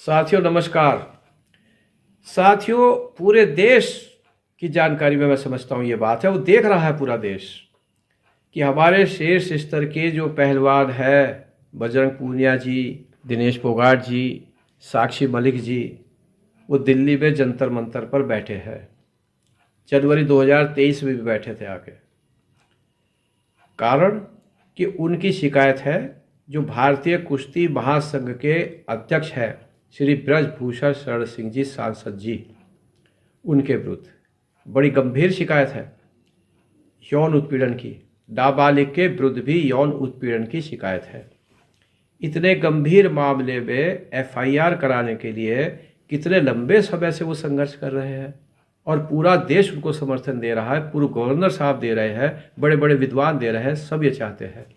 साथियों नमस्कार। साथियों, पूरे देश की जानकारी में मैं समझता हूँ ये बात है, वो देख रहा है पूरा देश कि हमारे शीर्ष स्तर के जो पहलवान है, बजरंग पूनिया जी, दिनेश फोगाट जी, साक्षी मलिक जी, वो दिल्ली में जंतर मंतर पर बैठे हैं। जनवरी 2023 में भी बैठे थे आके। कारण कि उनकी शिकायत है जो भारतीय कुश्ती महासंघ के अध्यक्ष हैं श्री ब्रजभूषण शरण सिंह जी सांसद जी, उनके विरुद्ध बड़ी गंभीर शिकायत है यौन उत्पीड़न की। नाबालिग के विरुद्ध भी यौन उत्पीड़न की शिकायत है। इतने गंभीर मामले में एफआईआर कराने के लिए कितने लंबे समय से वो संघर्ष कर रहे हैं और पूरा देश उनको समर्थन दे रहा है। पूर्व गवर्नर साहब दे रहे हैं, बड़े बड़े विद्वान दे रहे हैं, सब ये चाहते हैं।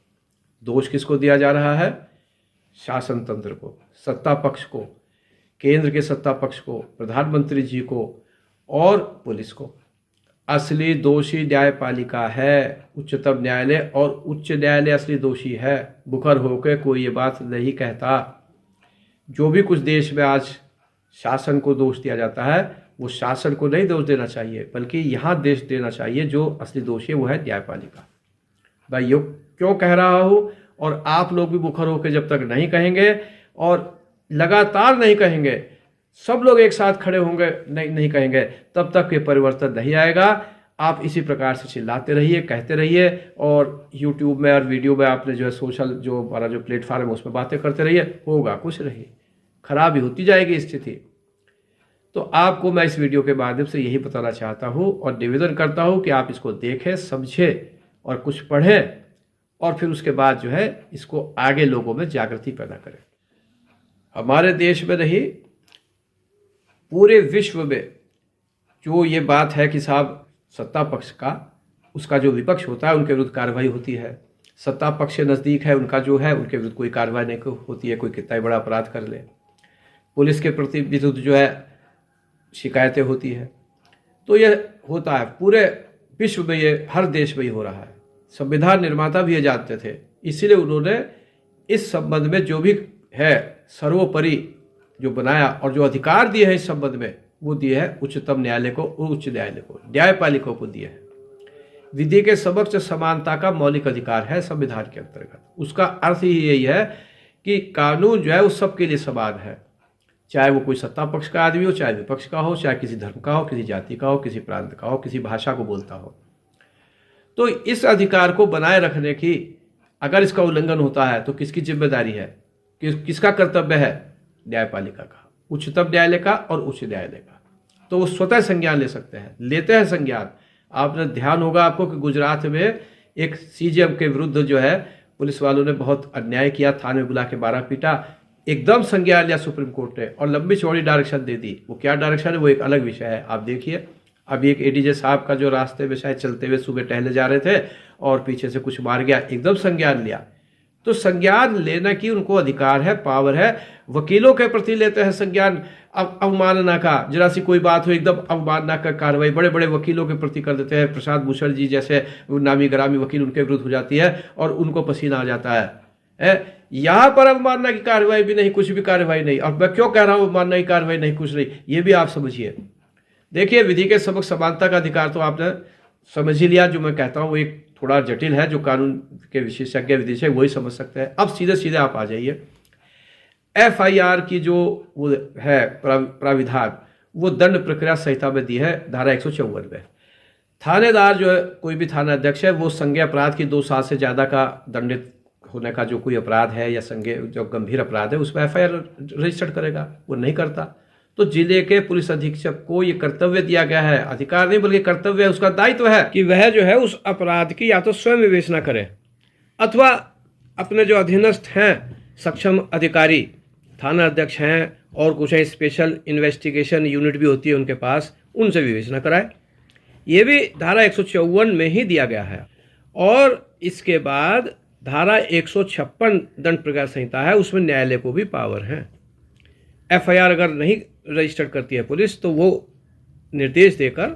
दोष किसको दिया जा रहा है? शासन तंत्र को, सत्ता पक्ष को, केंद्र के सत्ता पक्ष को, प्रधानमंत्री जी को और पुलिस को। असली दोषी न्यायपालिका है उच्चतम न्यायालय, और उच्च न्यायालय असली दोषी है। बुखर होकर कोई ये बात नहीं कहता। जो भी कुछ देश में आज शासन को दोष दिया जाता है, वो शासन को नहीं दोष देना चाहिए, बल्कि यहाँ देश देना चाहिए जो असली दोषी है, वो है न्यायपालिका। भाई यो क्यों कह रहा हूँ, और आप लोग भी बुखर होकर जब तक नहीं कहेंगे और लगातार नहीं कहेंगे, सब लोग एक साथ खड़े होंगे, नहीं कहेंगे, तब तक ये परिवर्तन नहीं आएगा। आप इसी प्रकार से चिल्लाते रहिए, कहते रहिए, और यूट्यूब में और वीडियो में आपने जो है सोशल जो हमारा जो प्लेटफॉर्म है उसमें बातें करते रहिए, होगा कुछ नहीं, खराब ही होती जाएगी स्थिति। तो आपको मैं इस वीडियो के माध्यम से यही बताना चाहता हूँ और निवेदन करता हूँ कि आप इसको देखें, समझें और कुछ पढ़ें, और फिर उसके बाद जो है इसको आगे लोगों में जागृति पैदा करें। हमारे देश में नहीं, पूरे विश्व में जो ये बात है कि साहब सत्ता पक्ष का, उसका जो विपक्ष होता है उनके विरुद्ध कार्रवाई होती है। सत्ता पक्ष से नज़दीक है उनका जो है, उनके विरुद्ध कोई कार्रवाई नहीं होती है, कोई कितना ही बड़ा अपराध कर ले। पुलिस के प्रति विरुद्ध जो है शिकायतें होती है। तो ये होता है पूरे विश्व में, ये हर देश में ही हो रहा है। संविधान निर्माता भी ये जानते थे, इसीलिए उन्होंने इस संबंध में जो भी है सर्वोपरि जो बनाया और जो अधिकार दिए हैं इस संबंध में, वो दिए हैं उच्चतम न्यायालय को, उच्च न्यायालय को, न्यायपालिका को दिए हैं। विधि के समक्ष समानता का मौलिक अधिकार है संविधान के अंतर्गत। उसका अर्थ ही यही है कि कानून जो है वो सबके लिए समान है, चाहे वो कोई सत्ता पक्ष का आदमी हो, चाहे विपक्ष का हो, चाहे किसी धर्म का हो, किसी जाति का हो, किसी प्रांत का हो, किसी भाषा को बोलता हो। तो इस अधिकार को बनाए रखने की अगर इसका उल्लंघन होता है तो किसकी जिम्मेदारी है, किसका कर्तव्य है? न्यायपालिका का, उच्चतम न्यायालय का और उच्च न्यायालय का। तो वो स्वतः संज्ञान ले सकते हैं, लेते हैं संज्ञान। आपने ध्यान होगा आपको कि गुजरात में एक सीजेएम के विरुद्ध जो है पुलिस वालों ने बहुत अन्याय किया, थाने में बुला के 12 पीटा, एकदम संज्ञान लिया सुप्रीम कोर्ट ने और लंबी चौड़ी डायरेक्शन दे दी। वो क्या डायरेक्शन है वो एक अलग विषय है, आप देखिए। अभी एक एडीजे साहब का जो रास्ते में शायद चलते हुए सुबह टहले जा रहे थे और पीछे से कुछ मार गया, एकदम संज्ञान लिया। तो संज्ञान लेने की उनको अधिकार है, पावर है। वकीलों के प्रति लेते हैं संज्ञान अवमानना का, जरा सी कोई बात हो एकदम अवमानना का कार्रवाई बड़े बड़े वकीलों के प्रति कर देते हैं। प्रशांत भूषण जी जैसे नामी ग्रामी वकील, उनके विरुद्ध हो जाती है और उनको पसीना आ जाता है। यहाँ पर अवमानना की कार्रवाई भी नहीं, कुछ भी कार्रवाई नहीं। और मैं क्यों कह रहा हूँ अवमानना की कार्रवाई नहीं, कुछ नहीं, ये भी आप समझिए। देखिए, विधि के समक्ष समानता का अधिकार तो आपने समझ ही लिया। जो मैं कहता हूँ वो एक थोड़ा जटिल है, जो कानून के विशेषज्ञ विदेशक वही समझ सकते हैं। अब सीधे सीधे आप आ जाइए। एफआईआर की जो वो है प्राविधान, वो दंड प्रक्रिया संहिता में दी है धारा 154 में। थानेदार जो है, कोई भी थाना अध्यक्ष है, वो संज्ञेय अपराध की 2 साल से ज़्यादा का दंडित होने का जो कोई अपराध है या संज्ञेय जो गंभीर अपराध है उसमें एफआईआर रजिस्टर्ड करेगा। वो नहीं करता तो जिले के पुलिस अधीक्षक को ये कर्तव्य दिया गया है, अधिकार नहीं बल्कि कर्तव्य है, उसका दायित्व है कि वह जो है उस अपराध की या तो स्वयं विवेचना करे अथवा अपने जो अधीनस्थ हैं सक्षम अधिकारी, थाना अध्यक्ष हैं और कुछ है स्पेशल इन्वेस्टिगेशन यूनिट भी होती है उनके पास, उनसे विवेचना कराए। ये भी धारा 154 में ही दिया गया है। और इसके बाद धारा 156 दंड प्रक्रिया संहिता है, उसमें न्यायालय को भी पावर है। एफआईआर अगर नहीं रजिस्टर्ड करती है पुलिस तो वो निर्देश देकर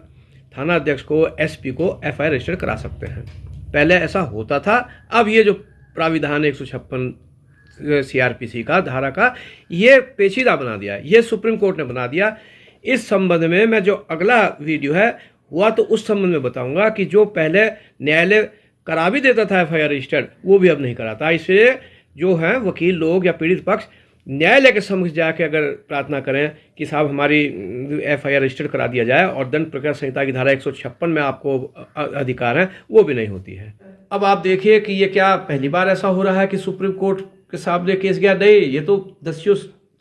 थाना अध्यक्ष को, एसपी को एफआईआर रजिस्टर करा सकते हैं। पहले ऐसा होता था। अब ये जो प्राविधान 156 सीआरपीसी का धारा का ये पेचीदा बना दिया, ये सुप्रीम कोर्ट ने बना दिया। इस संबंध में मैं जो अगला वीडियो है हुआ तो उस संबंध में बताऊंगा कि जो पहले न्यायालय करा भी देता था एफआईआर रजिस्टर्ड, वो भी अब नहीं कराता। इसलिए जो है वकील लोग या पीड़ित पक्ष न्यायालय के समक्ष जाके अगर प्रार्थना करें कि साहब हमारी एफआईआर रजिस्टर्ड करा दिया जाए और दंड प्रक्रिया संहिता की धारा 156 में आपको अधिकार है, वो भी नहीं होती है। अब आप देखिए कि ये क्या पहली बार ऐसा हो रहा है कि सुप्रीम कोर्ट के सामने केस गया? नहीं, ये तो दसियों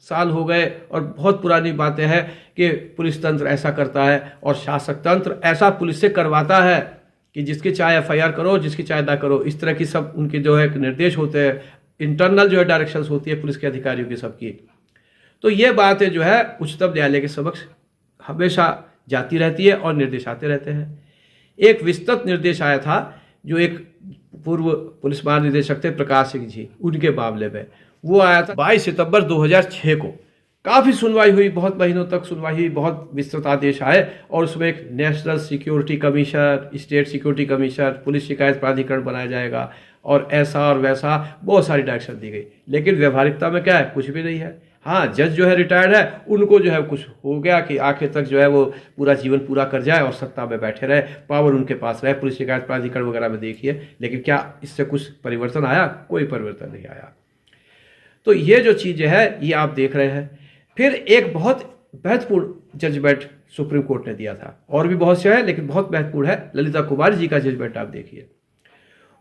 साल हो गए और बहुत पुरानी बातें हैं कि पुलिस तंत्र ऐसा करता है और शासक तंत्र ऐसा पुलिस से करवाता है कि जिसकी चाहे एफआईआर करो, जिसकी चाहे ना करो। इस तरह की सब उनके जो है निर्देश होते हैं, इंटरनल जो है डायरेक्शंस होती है पुलिस के अधिकारियों की सबकी। तो ये बातें जो है उच्चतम न्यायालय के समक्ष हमेशा जाती रहती है और निर्देश आते रहते हैं। एक विस्तृत निर्देश आया था जो एक पूर्व पुलिस महानिदेशक थे प्रकाश सिंह जी, उनके मामले में वो आया था 22 सितंबर 2006 को। काफ़ी सुनवाई हुई, बहुत महीनों तक सुनवाई हुई, बहुत विस्तृत आदेश आए और उसमें एक national security commission, state security commission, police शिकायत प्राधिकरण बनाया जाएगा और ऐसा और वैसा बहुत सारी डायरेक्शन दी गई। लेकिन व्यवहारिकता में क्या है? कुछ भी नहीं है। हाँ, जज जो है रिटायर्ड है, उनको जो है कुछ हो गया कि आखिर तक जो है वो पूरा जीवन पूरा कर जाए और सत्ता में बैठे रहे, पावर उनके पास रहे, पुलिस शिकायत प्राधिकरण वगैरह में देखिए। लेकिन क्या इससे कुछ परिवर्तन आया? कोई परिवर्तन नहीं आया। तो ये जो चीज़ें हैं ये आप देख रहे हैं। फिर एक बहुत महत्वपूर्ण जजमेंट सुप्रीम कोर्ट ने दिया था, और भी बहुत से हैं लेकिन बहुत महत्वपूर्ण है, ललिता कुमारी जी का जजमेंट आप देखिए।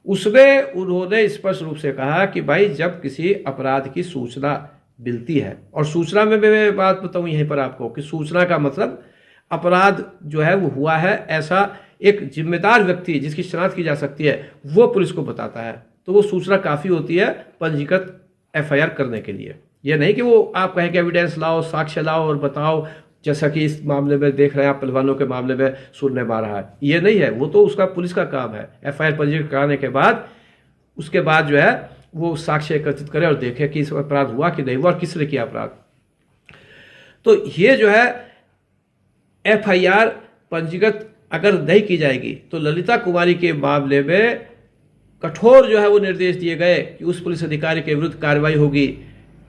उसमें उन्होंने स्पष्ट रूप से कहा कि भाई जब किसी अपराध की सूचना मिलती है, और सूचना में मैं बात बताऊं यहीं पर आपको कि सूचना का मतलब अपराध जो है वो हुआ है, ऐसा एक जिम्मेदार व्यक्ति जिसकी शनाख्त की जा सकती है वो पुलिस को बताता है, तो वो सूचना काफ़ी होती है पंजीकृत एफआईआर करने के लिए। ये नहीं कि वो आप कहें कि एविडेंस लाओ, साक्ष्य लाओ और बताओ, जैसा कि इस मामले में देख रहे हैं आप पहलवानों के मामले में सुनने में आ रहा है। ये नहीं है, वो तो उसका पुलिस का काम है। एफआईआर पंजीकृत कराने के बाद उसके बाद जो है वो साक्ष्य एकत्रित करे और देखे कि इस अपराध हुआ कि नहीं हुआ और किसने किया अपराध। तो ये जो है एफआईआर पंजीकृत अगर नहीं की जाएगी तो ललिता कुमारी के मामले में कठोर जो है वो निर्देश दिए गए कि उस पुलिस अधिकारी के विरुद्ध कार्रवाई होगी,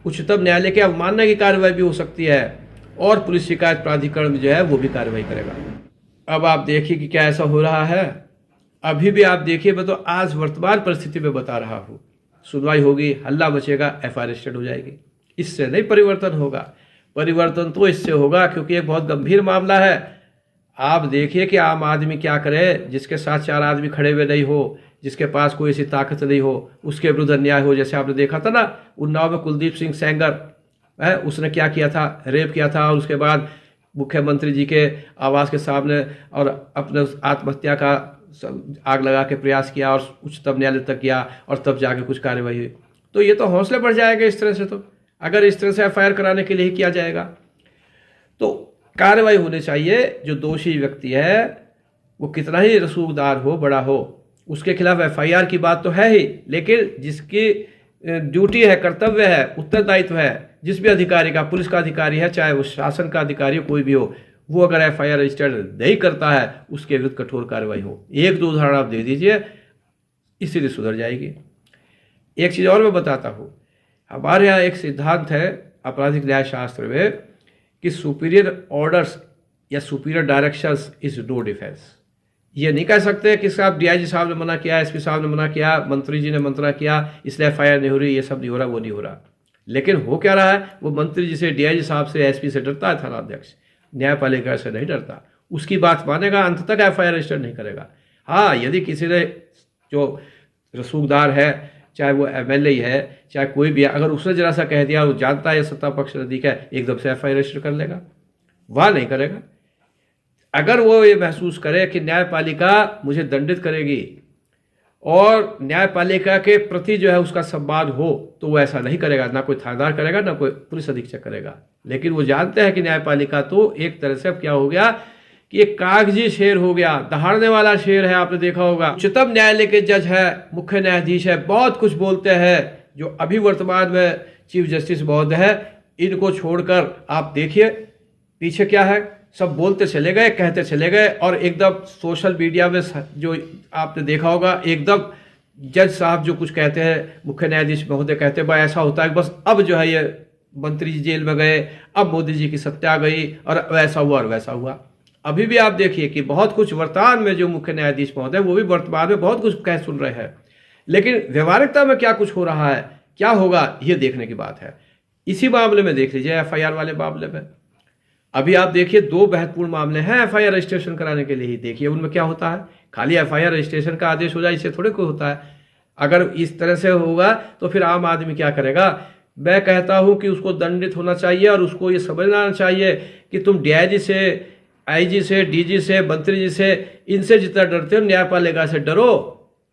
उच्चतम न्यायालय के अवमानना की कार्रवाई भी हो सकती है और पुलिस शिकायत प्राधिकरण जो है वो भी कार्रवाई करेगा। अब आप देखिए कि क्या ऐसा हो रहा है। अभी भी आप देखिए, मैं तो आज वर्तमान परिस्थिति में बता रहा हूँ, सुनवाई होगी, हल्ला मचेगा, एफआईआर रजिस्टर्ड हो जाएगी। इससे नहीं परिवर्तन होगा। परिवर्तन तो इससे होगा क्योंकि एक बहुत गंभीर मामला है। आप देखिए कि आम आदमी क्या करे, जिसके साथ चार आदमी खड़े हुए नहीं हो, जिसके पास कोई ऐसी ताकत नहीं हो, उसके विरुद्ध अन्याय हो। जैसे आपने देखा था ना उन्नाव में कुलदीप सिंह सेंगर है, उसने क्या किया था, रेप किया था और उसके बाद मुख्यमंत्री जी के आवास के सामने और अपने आत्महत्या का आग लगा के प्रयास किया और उच्चतम न्यायालय तक गया और तब जाके कुछ कार्रवाई हुई। तो ये तो हौसले बढ़ जाएगा इस तरह से। तो अगर इस तरह से एफआईआर कराने के लिए ही किया जाएगा तो कार्रवाई होनी चाहिए। जो दोषी व्यक्ति है वो कितना ही रसूखदार हो, बड़ा हो, उसके खिलाफ एफआईआर की बात तो है ही, लेकिन जिसकी ड्यूटी है, कर्तव्य है, उत्तरदायित्व है, जिस भी अधिकारी का, पुलिस का अधिकारी है, चाहे वो शासन का अधिकारी हो, कोई भी हो, वो अगर एफआईआर रजिस्टर्ड नहीं करता है उसके विरुद्ध कठोर कार्रवाई हो। एक दो उदाहरण आप दे दीजिए, स्थिति सुधर जाएगी। एक चीज़ और मैं बताता हूँ, हमारे यहाँ एक सिद्धांत है आपराधिक न्याय शास्त्र में कि सुपीरियर ऑर्डर्स या superior directions is no defence. ये नहीं कह सकते कि साहब डीआईजी साहब ने मना किया, एसपी साहब ने मना किया, मंत्री जी ने मंत्रा किया, इसलिए एफआईआर नहीं हो रही, ये सब नहीं हो रहा, वो नहीं हो रहा। लेकिन हो क्या रहा है, वो मंत्री जी से, डीआईजी साहब से, एसपी से डरता है थानाध्यक्ष, न्यायपालिका से नहीं डरता। उसकी बात मानेगा, अंत तक एफआईआर रजिस्टर नहीं करेगा। हाँ, यदि किसी ने जो रसूखदार है, चाहे वो एमएलए है, चाहे कोई भी है, अगर उसने जरा सा कह दिया, वो जानता है सत्ता पक्ष नजदीक है, एकदम से एफआईआर रजिस्टर कर लेगा, वह नहीं करेगा। अगर वो ये महसूस करे कि न्यायपालिका मुझे दंडित करेगी और न्यायपालिका के प्रति जो है उसका सम्मान हो, तो वो ऐसा नहीं करेगा। ना कोई थानेदार करेगा, ना कोई पुलिस अधीक्षक करेगा। लेकिन वो जानते हैं कि न्यायपालिका तो एक तरह से अब क्या हो गया कि एक कागजी शेर हो गया, दहाड़ने वाला शेर है। आपने देखा होगा, उच्चतम न्यायालय के जज है, मुख्य न्यायाधीश है, बहुत कुछ बोलते हैं, जो अभी वर्तमान में चीफ जस्टिस महोदय है, इनको छोड़कर आप देखिए पीछे क्या है। सब बोलते चले गए, कहते चले गए और एकदम सोशल मीडिया में जो आपने देखा होगा एकदम जज साहब जो कुछ कहते हैं, मुख्य न्यायाधीश महोदय कहते हैं भाई ऐसा होता है कि बस अब जो है ये मंत्री जी जेल में गए, अब मोदी जी की सत्या गई और वैसा हुआ और वैसा हुआ। अभी भी आप देखिए कि बहुत कुछ वर्तमान में जो मुख्य न्यायाधीश महोदय वो भी वर्तमान में बहुत कुछ कह सुन रहे हैं, लेकिन व्यवहारिकता में क्या कुछ हो रहा है, क्या होगा, ये देखने की बात है। इसी मामले में देख लीजिए, एफआईआर वाले मामले में अभी आप देखिए 2 महत्वपूर्ण मामले हैं एफआईआर रजिस्ट्रेशन कराने के लिए ही। देखिए उनमें क्या होता है, खाली एफआईआर रजिस्ट्रेशन का आदेश हो जाए इससे थोड़े कोई होता है। अगर इस तरह से होगा तो फिर आम आदमी क्या करेगा। मैं कहता हूं कि उसको दंडित होना चाहिए और उसको ये समझना चाहिए कि तुम डीआईजी से, आईजी से, डीजी से, मंत्री जी से, इनसे जितना डरते हो न्यायपालिका से डरो,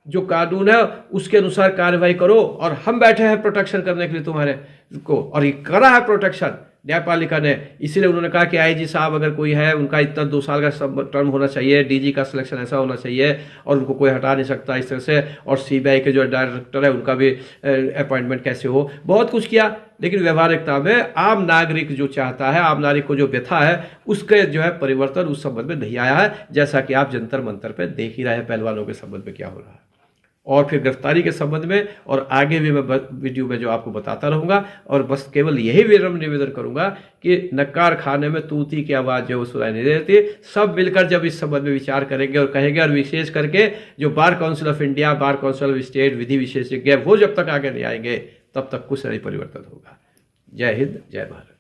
जो कानून है उसके अनुसार कार्रवाई करो। और हम बैठे हैं प्रोटेक्शन करने के लिए तुम्हारे को, और ये करा है प्रोटेक्शन न्यायपालिका ने। इसीलिए उन्होंने कहा कि आईजी साहब अगर कोई है उनका इतना 2 साल का सब टर्म होना चाहिए, डीजी का सिलेक्शन ऐसा होना चाहिए और उनको कोई हटा नहीं सकता इस तरह से, और सीबीआई के जो डायरेक्टर है उनका भी अपॉइंटमेंट कैसे हो, बहुत कुछ किया। लेकिन व्यवहारिकता में आम नागरिक जो चाहता है, आम नागरिक को जो व्यथा है, उसके जो है परिवर्तन उस संबंध में नहीं आया है, जैसा कि आप जंतर मंतर पर देख ही रहे हैं पहलवानों के संबंध में क्या हो रहा है। और फिर गिरफ्तारी के संबंध में और आगे भी मैं वीडियो में जो आपको बताता रहूंगा। और बस केवल यही विनम्र निवेदन करूंगा कि नक्कार खाने में तूती की आवाज़ जो सुनाई नहीं देती, सब मिलकर जब इस संबंध में विचार करेंगे और कहेंगे, और विशेष करके जो bar council of India, bar council of state, विधि विशेषज्ञ, वो जब तक आगे नहीं आएंगे तब तक कुछ नहीं परिवर्तन होगा। जय हिंद, जय भारत।